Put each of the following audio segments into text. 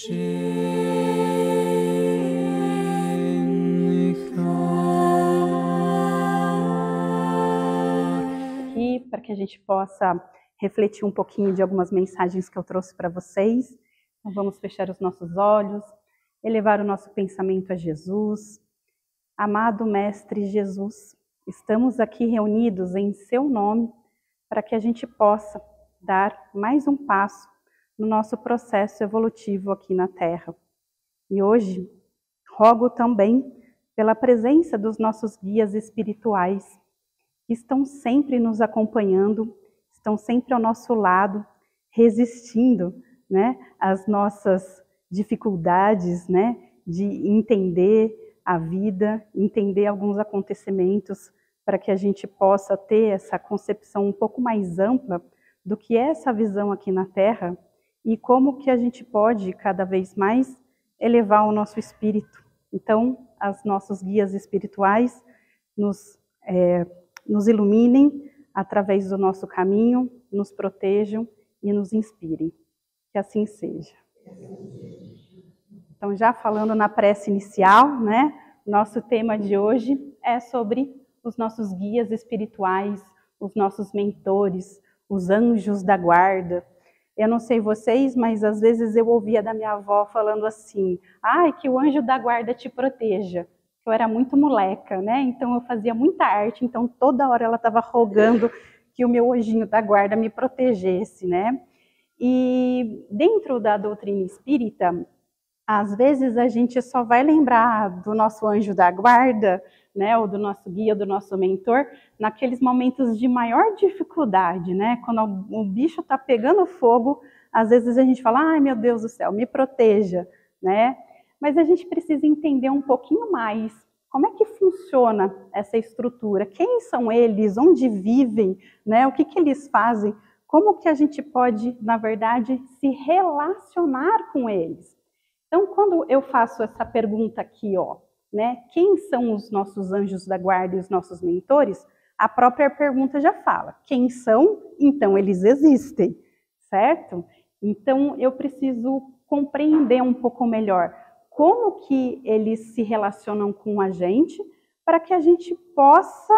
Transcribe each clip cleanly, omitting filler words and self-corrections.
Aqui, para que a gente possa refletir um pouquinho de algumas mensagens que eu trouxe para vocês. Então, vamos fechar os nossos olhos, elevar o nosso pensamento a Jesus. Amado Mestre Jesus, estamos aqui reunidos em seu nome para que a gente possa dar mais um passo no nosso processo evolutivo aqui na Terra. E hoje, rogo também pela presença dos nossos guias espirituais, que estão sempre nos acompanhando, estão sempre ao nosso lado, resistindo, né, às nossas dificuldades, né, de entender a vida, entender alguns acontecimentos, para que a gente possa ter essa concepção um pouco mais ampla do que é essa visão aqui na Terra e como que a gente pode cada vez mais elevar o nosso espírito. Então, os nossos guias espirituais nos iluminem através do nosso caminho, nos protejam e nos inspirem. Que assim seja. Então, já falando na prece inicial, né, nosso tema de hoje é sobre os nossos guias espirituais, os nossos mentores, os anjos da guarda. Eu não sei vocês, mas às vezes eu ouvia da minha avó falando assim, que o anjo da guarda te proteja. Eu era muito moleca, né? Então eu fazia muita arte, então toda hora ela estava rogando que o meu anjinho da guarda me protegesse, né? E dentro da doutrina espírita, às vezes a gente só vai lembrar do nosso anjo da guarda, né, ou do nosso guia, do nosso mentor, naqueles momentos de maior dificuldade, né? Quando o bicho está pegando fogo, às vezes a gente fala, ai meu Deus do céu, me proteja, né? Mas a gente precisa entender um pouquinho mais como é que funciona essa estrutura, quem são eles, onde vivem, né? O que eles fazem, como que a gente pode, na verdade, se relacionar com eles. Então, quando eu faço essa pergunta aqui, né, quem são os nossos anjos da guarda e os nossos mentores? A própria pergunta já fala. Quem são? Então, eles existem, certo? Então, eu preciso compreender um pouco melhor como que eles se relacionam com a gente, para que a gente possa,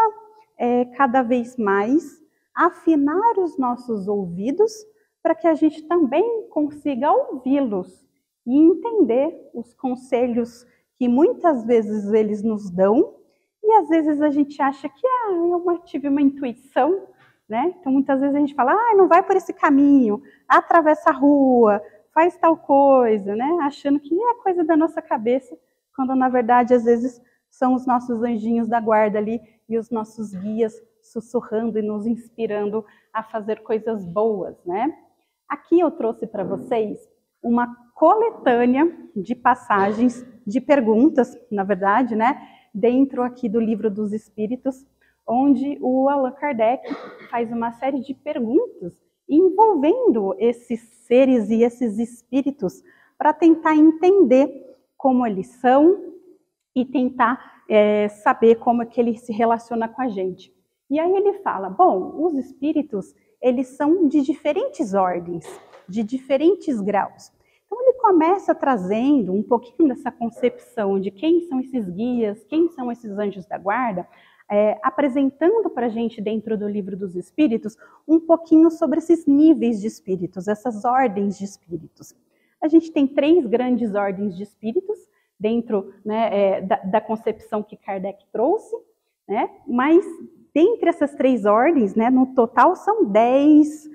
cada vez mais, afinar os nossos ouvidos, para que a gente também consiga ouvi-los e entender os conselhos que muitas vezes eles nos dão, e às vezes a gente acha que eu tive uma intuição, né? Então muitas vezes a gente fala, não vai por esse caminho, atravessa a rua, faz tal coisa, né? Achando que é coisa da nossa cabeça, quando na verdade às vezes são os nossos anjinhos da guarda ali e os nossos guias sussurrando e nos inspirando a fazer coisas boas, né? Aqui eu trouxe para vocês uma coletânea de passagens, de perguntas, na verdade, né, dentro aqui do Livro dos Espíritos, onde o Allan Kardec faz uma série de perguntas envolvendo esses seres e esses espíritos para tentar entender como eles são e tentar saber como é que ele se relaciona com a gente. E aí ele fala, bom, os espíritos, eles são de diferentes ordens, de diferentes graus. Então ele começa trazendo um pouquinho dessa concepção de quem são esses guias, quem são esses anjos da guarda, apresentando para a gente dentro do Livro dos Espíritos um pouquinho sobre esses níveis de espíritos, essas ordens de espíritos. A gente tem 3 grandes ordens de espíritos dentro, né, da concepção que Kardec trouxe, né, mas dentre essas 3 ordens, né, no total são 10,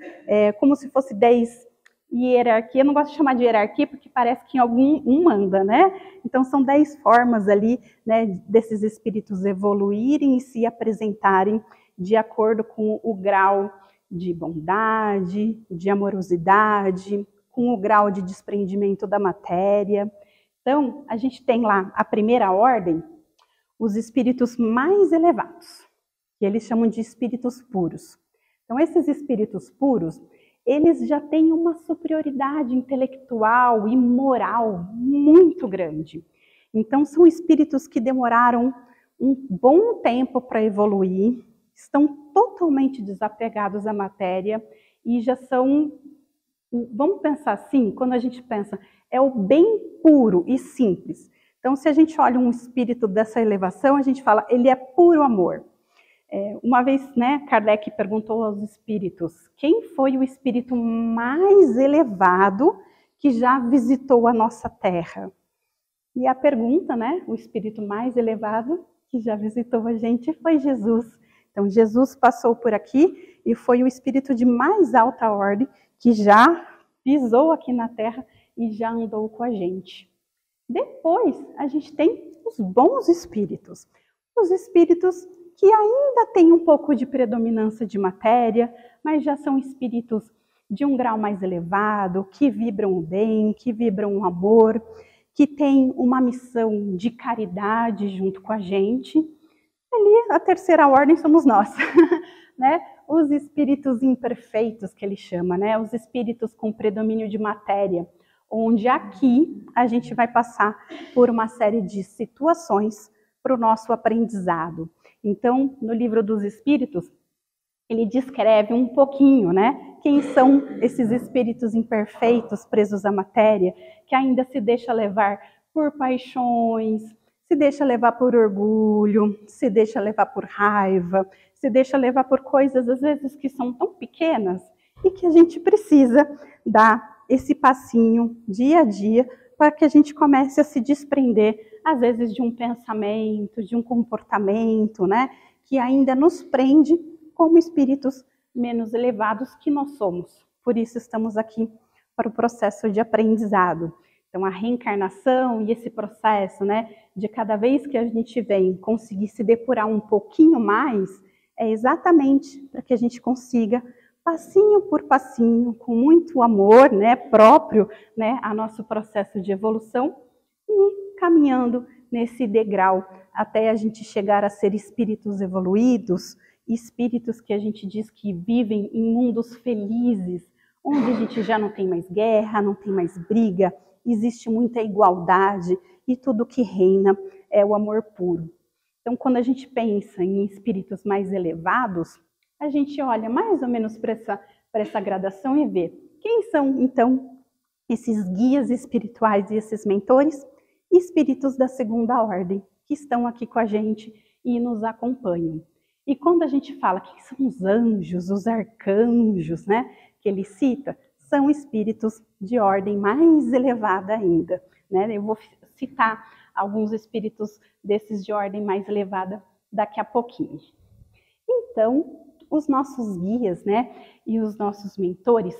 como se fosse 10 hierarquia. Eu não gosto de chamar de hierarquia porque parece que um manda, né? Então são 10 formas ali, né, desses espíritos evoluírem e se apresentarem de acordo com o grau de bondade, de amorosidade, com o grau de desprendimento da matéria. Então, a gente tem lá a primeira ordem, os espíritos mais elevados, que eles chamam de espíritos puros. Então, esses espíritos puros, eles já têm uma superioridade intelectual e moral muito grande. Então, são espíritos que demoraram um bom tempo para evoluir, estão totalmente desapegados à matéria e já são Vamos pensar assim, quando a gente pensa, é o bem puro e simples. Então, se a gente olha um espírito dessa elevação, a gente fala, ele é puro amor. Uma vez, né, Kardec perguntou aos espíritos, quem foi o espírito mais elevado que já visitou a nossa Terra? E a pergunta, né, o espírito mais elevado que já visitou a gente foi Jesus. Então, Jesus passou por aqui e foi o espírito de mais alta ordem que já pisou aqui na Terra e já andou com a gente. Depois, a gente tem os bons espíritos. Os espíritos que ainda têm um pouco de predominância de matéria, mas já são espíritos de um grau mais elevado, que vibram o bem, que vibram o amor, que têm uma missão de caridade junto com a gente. Ali, a terceira ordem somos nós, né? Os espíritos imperfeitos, que ele chama, né? Os espíritos com predomínio de matéria, onde aqui a gente vai passar por uma série de situações para o nosso aprendizado. Então, no livro dos Espíritos, ele descreve um pouquinho, né? Quem são esses espíritos imperfeitos presos à matéria, que ainda se deixa levar por paixões, se deixa levar por orgulho, se deixa levar por raiva, se deixa levar por coisas, às vezes, que são tão pequenas e que a gente precisa dar esse passinho dia a dia para que a gente comece a se desprender, às vezes, de um pensamento, de um comportamento, né, que ainda nos prende como espíritos menos elevados que nós somos. Por isso estamos aqui para o processo de aprendizado. Então, a reencarnação e esse processo, né, de cada vez que a gente vem conseguir se depurar um pouquinho mais, é exatamente para que a gente consiga, passinho por passinho, com muito amor, né, próprio, né, a nosso processo de evolução, e caminhando nesse degrau até a gente chegar a ser espíritos evoluídos, espíritos que a gente diz que vivem em mundos felizes, onde a gente já não tem mais guerra, não tem mais briga, existe muita igualdade e tudo que reina é o amor puro. Então, quando a gente pensa em espíritos mais elevados, a gente olha mais ou menos para essa gradação e vê quem são, então, esses guias espirituais e esses mentores, espíritos da segunda ordem, que estão aqui com a gente e nos acompanham. E quando a gente fala que são os anjos, os arcanjos, né, que ele cita, são espíritos de ordem mais elevada ainda, né? Eu vou citar alguns espíritos desses de ordem mais elevada daqui a pouquinho. Então, os nossos guias, né, e os nossos mentores,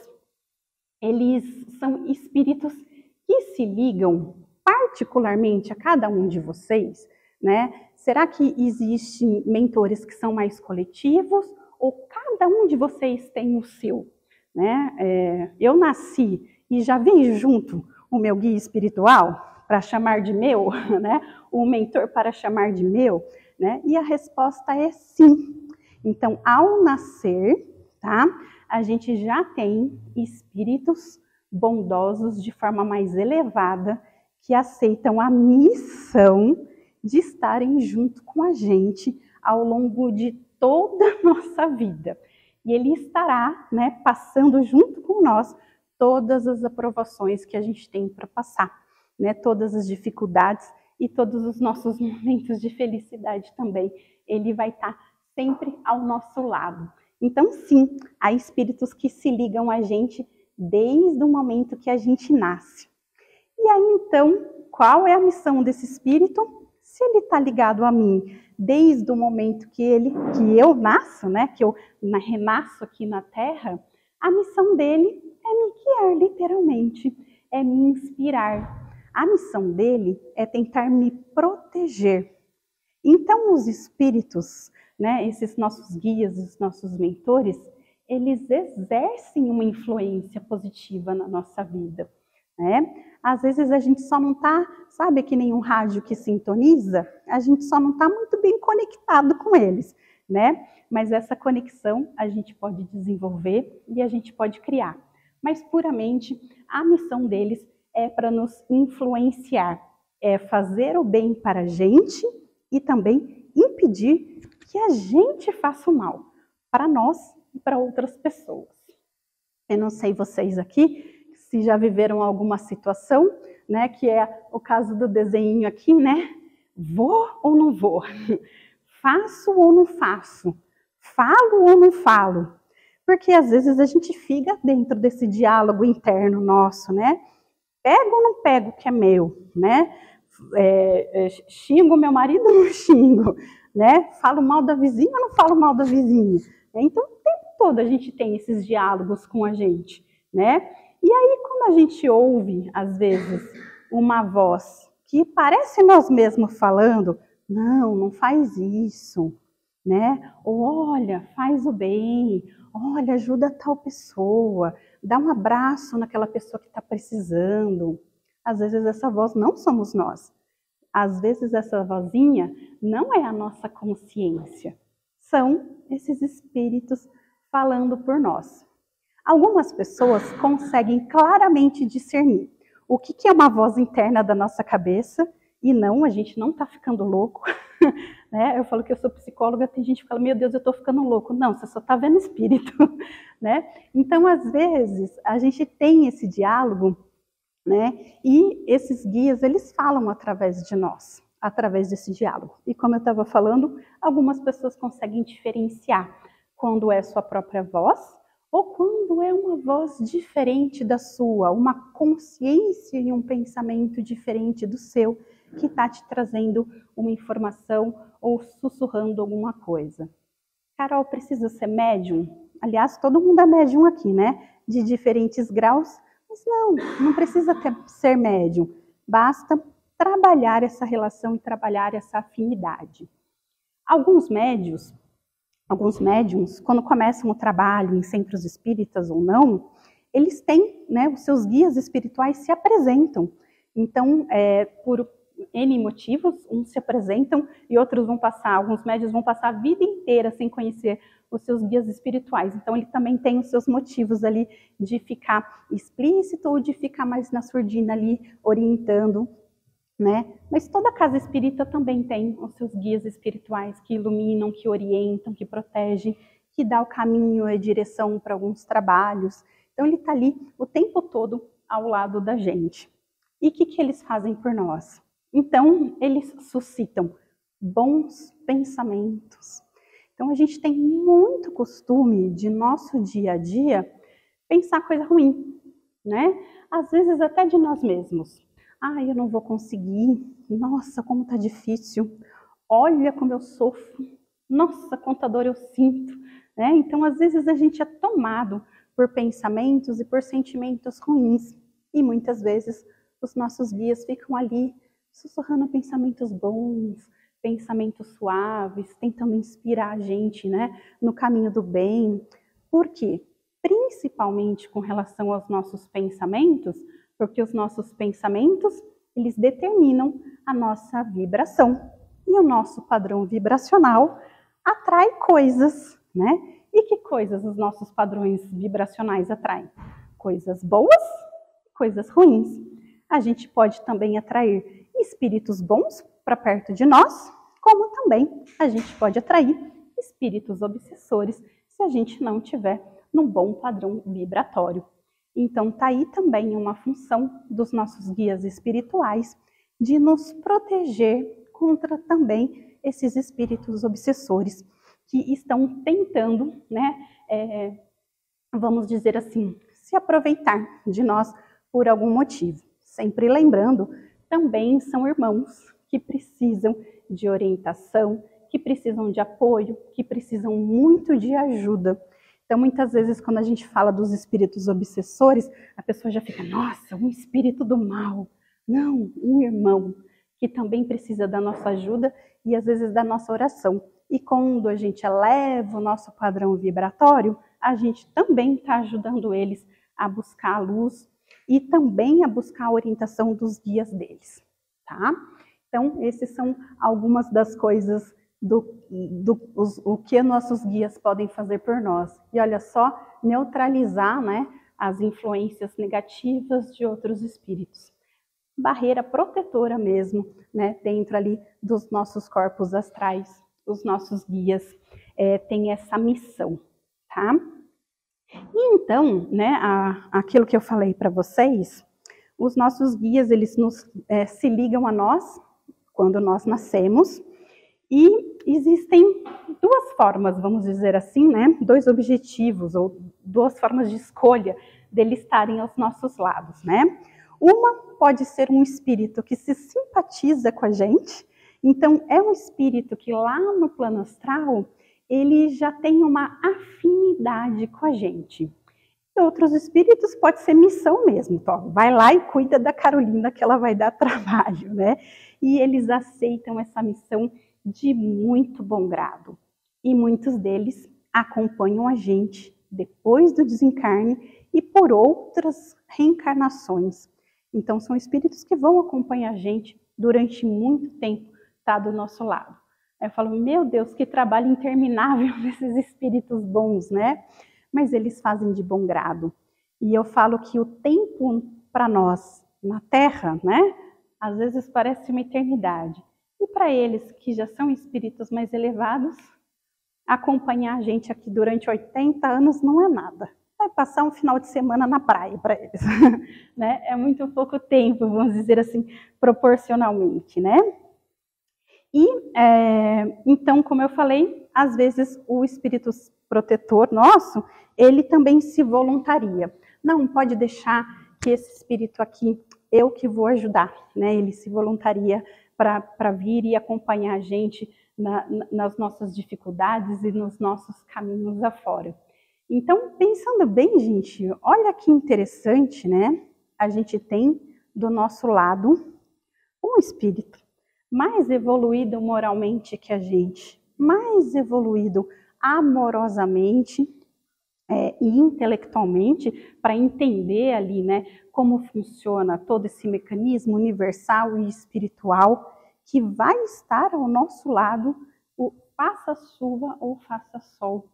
eles são espíritos que se ligam particularmente a cada um de vocês, né? Será que existem mentores que são mais coletivos ou cada um de vocês tem o seu? Né? Eu nasci e já vem junto o meu guia espiritual para chamar de meu, né? O mentor para chamar de meu, né? E a resposta é sim. Então, ao nascer, tá? A gente já tem espíritos bondosos de forma mais elevada que aceitam a missão de estarem junto com a gente ao longo de toda a nossa vida. E ele estará, né, passando junto com nós todas as aprovações que a gente tem para passar, né, todas as dificuldades e todos os nossos momentos de felicidade também. Ele vai estar sempre ao nosso lado. Então, sim, há espíritos que se ligam a gente desde o momento que a gente nasce. E aí, então, qual é a missão desse espírito? Se ele está ligado a mim desde o momento que eu nasço, né, que eu renasço aqui na Terra, a missão dele é me guiar, literalmente, é me inspirar. A missão dele é tentar me proteger. Então, os espíritos, né, esses nossos guias, os nossos mentores, eles exercem uma influência positiva na nossa vida, né? Às vezes a gente só não está, sabe, que nem um rádio que sintoniza, a gente só não está muito bem conectado com eles, né? Mas essa conexão a gente pode desenvolver e a gente pode criar. Mas puramente a missão deles é para nos influenciar, é fazer o bem para a gente e também impedir que a gente faça o mal para nós e para outras pessoas. Eu não sei vocês aqui, se já viveram alguma situação, né, que é o caso do desenho aqui, né? Vou ou não vou? Faço ou não faço? Falo ou não falo? Porque às vezes a gente fica dentro desse diálogo interno nosso, né? Pego ou não pego o que é meu, né? Xingo meu marido ou não xingo, né? Falo mal da vizinha ou não falo mal da vizinha? Então, o tempo todo a gente tem esses diálogos com a gente, né? E aí, quando a gente ouve, às vezes, uma voz que parece nós mesmos falando, não, não faz isso, né? Ou olha, faz o bem, olha, ajuda tal pessoa, dá um abraço naquela pessoa que está precisando. Às vezes essa voz não somos nós. Às vezes essa vozinha não é a nossa consciência. São esses espíritos falando por nós. Algumas pessoas conseguem claramente discernir o que é uma voz interna da nossa cabeça e não, a gente não está ficando louco. Né? Eu falo que eu sou psicóloga, tem gente que fala, meu Deus, eu estou ficando louco. Não, você só está vendo espírito. Né? Então, às vezes, a gente tem esse diálogo, né? E esses guias, eles falam através de nós, através desse diálogo. E como eu estava falando, algumas pessoas conseguem diferenciar quando é sua própria voz ou quando é uma voz diferente da sua, uma consciência e um pensamento diferente do seu, que está te trazendo uma informação ou sussurrando alguma coisa. Carol, precisa ser médium? Aliás, todo mundo é médium aqui, né? De diferentes graus, mas não precisa ser médium. Basta trabalhar essa relação e trabalhar essa afinidade. Alguns médiums, quando começam o trabalho em centros espíritas ou não, eles têm, né, os seus guias espirituais se apresentam. Então, por N motivos, uns se apresentam e outros alguns médiuns vão passar a vida inteira sem conhecer os seus guias espirituais. Então, ele também tem os seus motivos ali de ficar explícito ou de ficar mais na surdina ali, orientando, né? Mas toda casa espírita também tem os seus guias espirituais que iluminam, que orientam, que protegem, que dá o caminho e a direção para alguns trabalhos. Então, ele está ali o tempo todo ao lado da gente. E o que eles fazem por nós? Então, eles suscitam bons pensamentos. Então, a gente tem muito costume de nosso dia a dia pensar coisa ruim, né? Às vezes até de nós mesmos. Eu não vou conseguir. Nossa, como tá difícil. Olha como eu sofro. Nossa, quanta dor eu sinto. Né? Então, às vezes a gente é tomado por pensamentos e por sentimentos ruins. E muitas vezes os nossos guias ficam ali sussurrando pensamentos bons, pensamentos suaves, tentando inspirar a gente, né, no caminho do bem. Por quê? Principalmente com relação aos nossos pensamentos, porque os nossos pensamentos, eles determinam a nossa vibração. E o nosso padrão vibracional atrai coisas, né? E que coisas os nossos padrões vibracionais atraem? Coisas boas, coisas ruins. A gente pode também atrair espíritos bons para perto de nós, como também a gente pode atrair espíritos obsessores se a gente não tiver num bom padrão vibratório. Então, está aí também uma função dos nossos guias espirituais de nos proteger contra também esses espíritos obsessores que estão tentando, né, vamos dizer assim, se aproveitar de nós por algum motivo. Sempre lembrando, também são irmãos que precisam de orientação, que precisam de apoio, que precisam muito de ajuda. Então, muitas vezes, quando a gente fala dos espíritos obsessores, a pessoa já fica, nossa, um espírito do mal. Não, um irmão que também precisa da nossa ajuda e, às vezes, da nossa oração. E quando a gente eleva o nosso padrão vibratório, a gente também está ajudando eles a buscar a luz e também a buscar a orientação dos guias deles, tá? Então, esses são algumas das coisas o que nossos guias podem fazer por nós. E olha só, neutralizar, né, as influências negativas de outros espíritos. Barreira protetora mesmo, né, dentro ali dos nossos corpos astrais, os nossos guias têm essa missão, tá? E então, né, aquilo que eu falei para vocês, os nossos guias, eles se ligam a nós quando nós nascemos, e existem duas formas, vamos dizer assim, né, dois objetivos, ou duas formas de escolha deles estarem aos nossos lados, né. Uma pode ser um espírito que se simpatiza com a gente, então é um espírito que lá no plano astral, ele já tem uma afinidade com a gente. E outros espíritos pode ser missão mesmo, então, vai lá e cuida da Carolina que ela vai dar trabalho, né? E eles aceitam essa missão de muito bom grado. E muitos deles acompanham a gente depois do desencarne e por outras reencarnações. Então são espíritos que vão acompanhar a gente durante muito tempo, tá do nosso lado. Aí eu falo, meu Deus, que trabalho interminável desses espíritos bons, né? Mas eles fazem de bom grado. E eu falo que o tempo para nós na Terra, né, às vezes parece uma eternidade. E para eles, que já são espíritos mais elevados, acompanhar a gente aqui durante 80 anos não é nada. Vai passar um final de semana na praia para eles. Né? É muito pouco tempo, vamos dizer assim, proporcionalmente, né? E, então, como eu falei, às vezes o espírito protetor nosso, ele também se voluntaria. Não, pode deixar que esse espírito aqui, eu que vou ajudar, né? Ele se voluntaria para vir e acompanhar a gente nas nossas dificuldades e nos nossos caminhos afora. Então, pensando bem, gente, olha que interessante, né? A gente tem do nosso lado um espírito mais evoluído moralmente que a gente, mais evoluído amorosamente e intelectualmente, para entender ali, né, como funciona todo esse mecanismo universal e espiritual que vai estar ao nosso lado, faça chuva ou faça sol.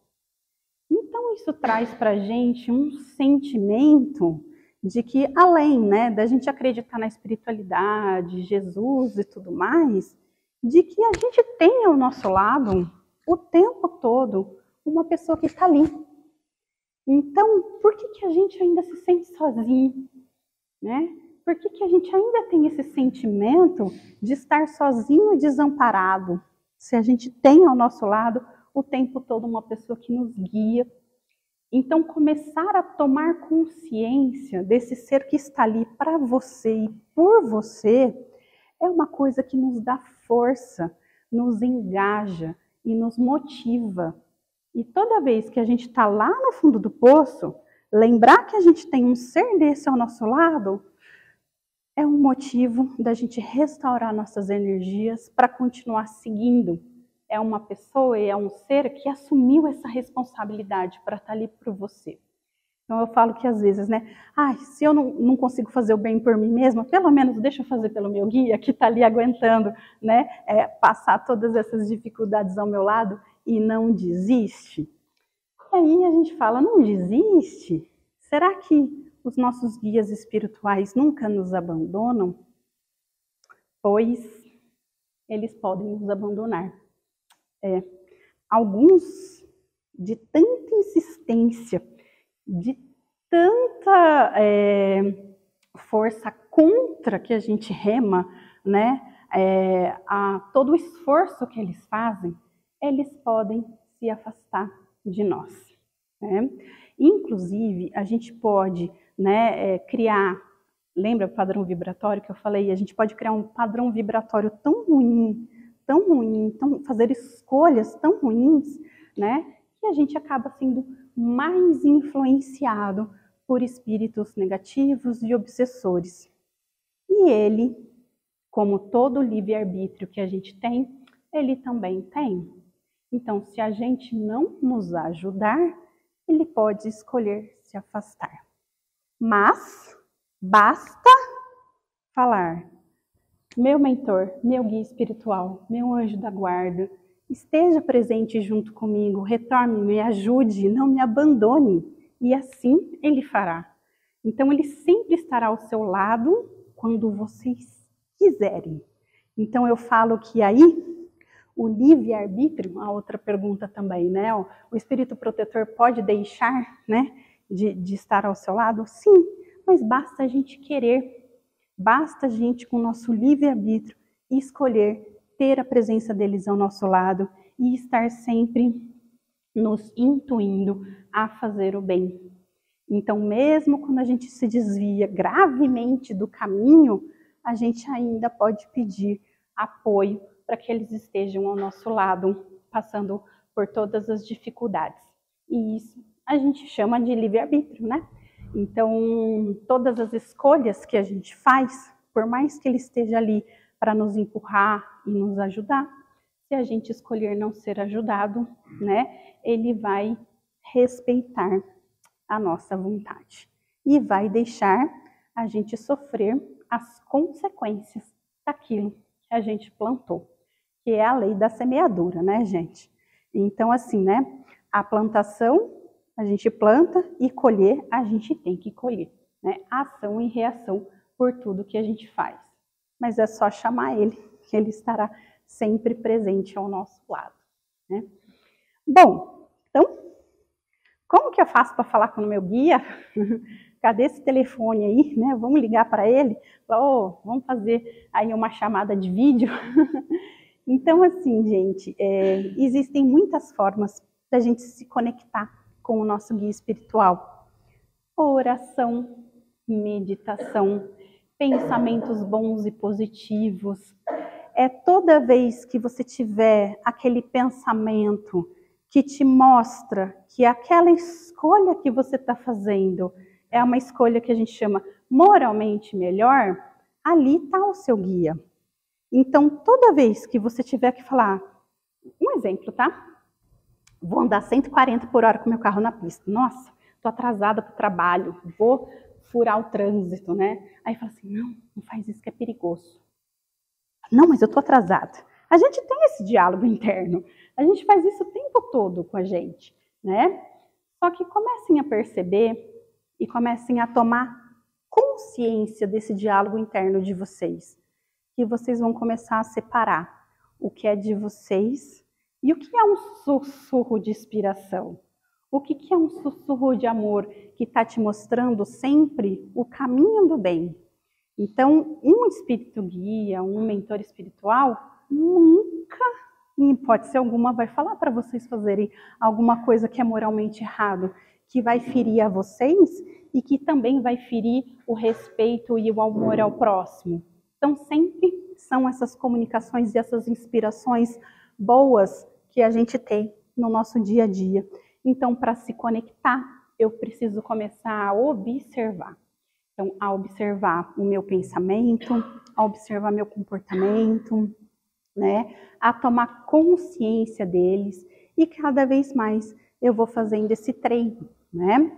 Então isso traz para a gente um sentimento de que, além, né, da gente acreditar na espiritualidade, Jesus e tudo mais, de que a gente tem ao nosso lado, o tempo todo, uma pessoa que está ali. Então, por que a gente ainda se sente sozinho? Né? Por que a gente ainda tem esse sentimento de estar sozinho e desamparado, se a gente tem ao nosso lado o tempo todo uma pessoa que nos guia? Então, começar a tomar consciência desse ser que está ali para você e por você é uma coisa que nos dá força, nos engaja e nos motiva. E toda vez que a gente está lá no fundo do poço, lembrar que a gente tem um ser desse ao nosso lado é um motivo da gente restaurar nossas energias para continuar seguindo. É uma pessoa e é um ser que assumiu essa responsabilidade para estar ali por você. Então eu falo que às vezes, né, se eu não consigo fazer o bem por mim mesma, pelo menos deixa eu fazer pelo meu guia que está ali aguentando, né, passar todas essas dificuldades ao meu lado e não desiste. E aí a gente fala, não desiste? Será que os nossos guias espirituais nunca nos abandonam? Pois eles podem nos abandonar. Alguns, de tanta insistência, de tanta força contra que a gente rema, né, a todo o esforço que eles fazem, eles podem se afastar de nós. Né? Inclusive, a gente pode, né, criar, lembra o padrão vibratório que eu falei? A gente pode criar um padrão vibratório tão ruim, fazer escolhas tão ruins, né, que a gente acaba sendo mais influenciado por espíritos negativos e obsessores. E ele, como todo livre-arbítrio que a gente tem, ele também tem. Então, se a gente não nos ajudar, ele pode escolher se afastar. Mas basta falar: meu mentor, meu guia espiritual, meu anjo da guarda, esteja presente junto comigo, retorne, me ajude, não me abandone. E assim ele fará. Então ele sempre estará ao seu lado quando vocês quiserem. Então eu falo que aí o livre-arbítrio, a outra pergunta também, né? O espírito protetor pode deixar, né, de estar ao seu lado? Sim, mas basta a gente querer, basta a gente, com o nosso livre-arbítrio, escolher ter a presença deles ao nosso lado e estar sempre nos intuindo a fazer o bem. Então, mesmo quando a gente se desvia gravemente do caminho, a gente ainda pode pedir apoio para que eles estejam ao nosso lado, passando por todas as dificuldades. E isso a gente chama de livre-arbítrio, né? Então, todas as escolhas que a gente faz, por mais que ele esteja ali para nos empurrar e nos ajudar, se a gente escolher não ser ajudado, né, ele vai respeitar a nossa vontade e vai deixar a gente sofrer as consequências daquilo que a gente plantou, que é a lei da semeadura, né, gente? Então, assim, né, a plantação, a gente planta, e colher, a gente tem que colher, né? Ação e reação por tudo que a gente faz. Mas é só chamar ele, que ele estará sempre presente ao nosso lado, né? Bom, então, como que eu faço para falar com o meu guia? Cadê esse telefone aí, né? Vamos ligar para ele? Oh, vamos fazer aí uma chamada de vídeo? Então, assim, gente, existem muitas formas da gente se conectar com o nosso guia espiritual. Oração, meditação, pensamentos bons e positivos. Toda vez que você tiver aquele pensamento que te mostra que aquela escolha que você está fazendo é uma escolha que a gente chama moralmente melhor, ali está o seu guia. Então, toda vez que você tiver que falar, um exemplo, tá? Vou andar 140 por hora com meu carro na pista. Nossa, estou atrasada para o trabalho, vou furar o trânsito, né? Aí fala assim, não faz isso que é perigoso. Não, mas eu estou atrasada. A gente tem esse diálogo interno. A gente faz isso o tempo todo com a gente, né? Só que comecem a perceber e comecem a tomar consciência desse diálogo interno de vocês. Que vocês vão começar a separar o que é de vocês e o que é um sussurro de inspiração. O que é um sussurro de amor que está te mostrando sempre o caminho do bem. Então, um espírito guia, um mentor espiritual, nunca, em hipótese alguma, vai falar para vocês fazerem alguma coisa que é moralmente errado, que vai ferir a vocês e que também vai ferir o respeito e o amor ao próximo. Então, sempre são essas comunicações e essas inspirações boas que a gente tem no nosso dia a dia. Então, para se conectar, eu preciso começar a observar. Então, a observar o meu pensamento, a observar meu comportamento, né? A tomar consciência deles, e cada vez mais eu vou fazendo esse treino, né?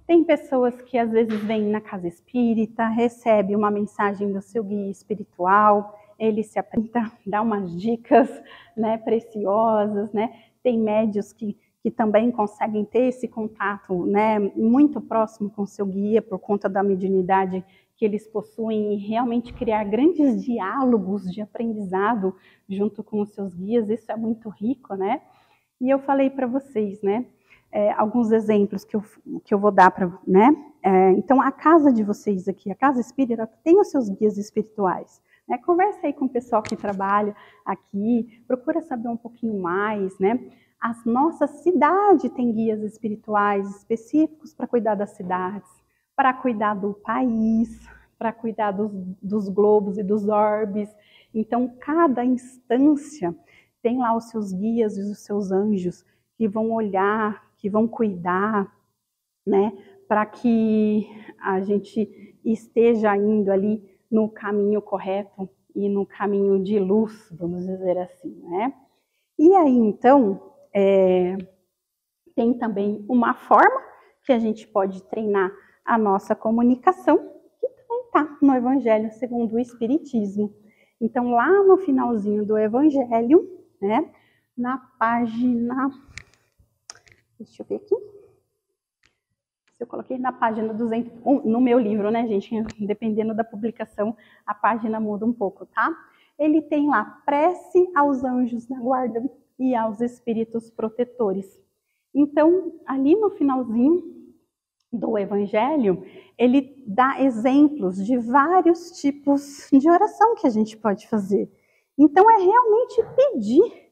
Tem pessoas que às vezes vêm na casa espírita, recebe uma mensagem do seu guia espiritual, ele se apresenta, dá umas dicas, né, preciosas, né? Tem médios que também conseguem ter esse contato, né, muito próximo com o seu guia por conta da mediunidade que eles possuem, e realmente criar grandes diálogos de aprendizado junto com os seus guias. Isso é muito rico, né? E eu falei para vocês, né, alguns exemplos que eu vou dar para, né? Então, a casa de vocês aqui, a casa espírita, tem os seus guias espirituais. Né? Conversa aí com o pessoal que trabalha aqui, procura saber um pouquinho mais, né? A nossa cidade tem guias espirituais específicos para cuidar das cidades, para cuidar do país, para cuidar dos globos e dos orbes. Então, cada instância tem lá os seus guias e os seus anjos que vão olhar, que vão cuidar, né? Para que a gente esteja indo ali no caminho correto e no caminho de luz, vamos dizer assim, né? E aí, então, tem também uma forma que a gente pode treinar a nossa comunicação, que também está no Evangelho segundo o Espiritismo. Então, lá no finalzinho do Evangelho, né, na página... Deixa eu ver aqui. Eu coloquei na página 201, no meu livro, né, gente? Dependendo da publicação, a página muda um pouco, tá? Ele tem lá, prece aos anjos da guarda e aos espíritos protetores. Então, ali no finalzinho, do Evangelho, ele dá exemplos de vários tipos de oração que a gente pode fazer. Então, é realmente pedir: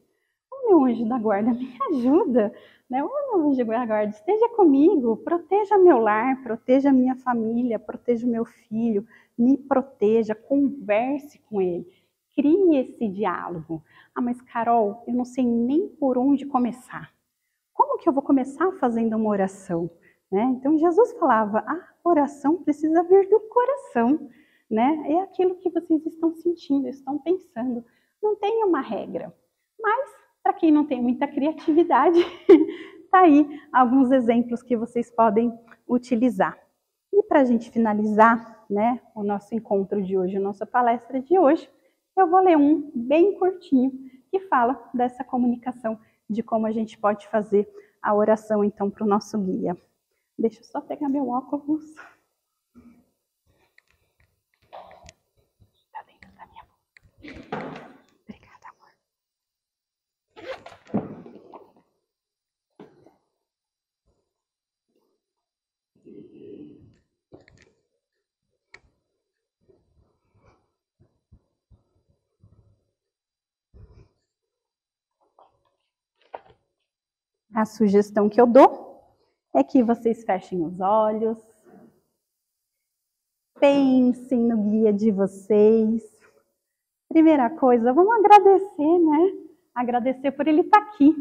ô meu anjo da guarda, me ajuda, né? Ô meu anjo da guarda, esteja comigo, proteja meu lar, proteja minha família, proteja o meu filho, me proteja, converse com ele, crie esse diálogo. Ah, mas Carol, eu não sei nem por onde começar. Como que eu vou começar fazendo uma oração? Né? Então, Jesus falava: a oração precisa vir do coração, né? É aquilo que vocês estão sentindo, estão pensando. Não tem uma regra, mas para quem não tem muita criatividade, tá aí alguns exemplos que vocês podem utilizar. E para a gente finalizar, né, o nosso encontro de hoje, a nossa palestra de hoje, eu vou ler um bem curtinho que fala dessa comunicação, de como a gente pode fazer a oração, então, para o nosso guia. Deixa eu só pegar meu óculos. Tá dentro da minha boca. Obrigada, amor. A sugestão que eu dou é que vocês fechem os olhos, pensem no guia de vocês. Primeira coisa, vamos agradecer, né? Agradecer por ele estar aqui,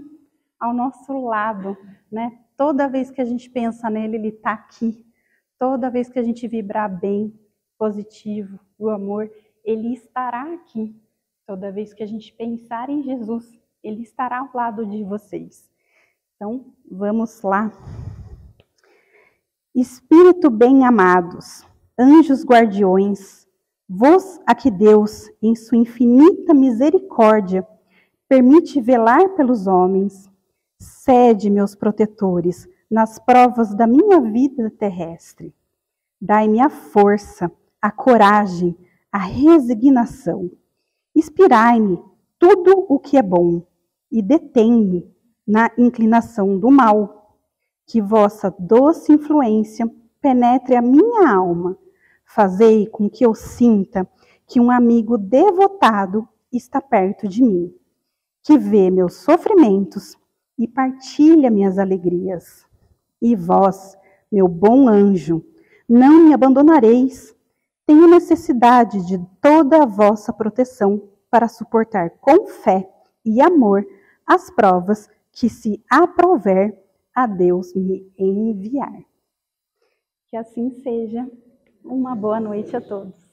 ao nosso lado, né? Toda vez que a gente pensa nele, ele está aqui. Toda vez que a gente vibrar bem, positivo, o amor, ele estará aqui. Toda vez que a gente pensar em Jesus, ele estará ao lado de vocês. Então, vamos lá. Espírito bem-amados, anjos guardiões, vós a que Deus, em sua infinita misericórdia, permite velar pelos homens, sede, meus protetores, nas provas da minha vida terrestre. Dai-me a força, a coragem, a resignação. Inspirai-me tudo o que é bom e detém-me na inclinação do mal. Que vossa doce influência penetre a minha alma. Fazei com que eu sinta que um amigo devotado está perto de mim, que vê meus sofrimentos e partilha minhas alegrias. E vós, meu bom anjo, não me abandonareis. Tenho necessidade de toda a vossa proteção para suportar com fé e amor as provas que se aprouver a Deus me enviar. Que assim seja. Uma boa noite a todos.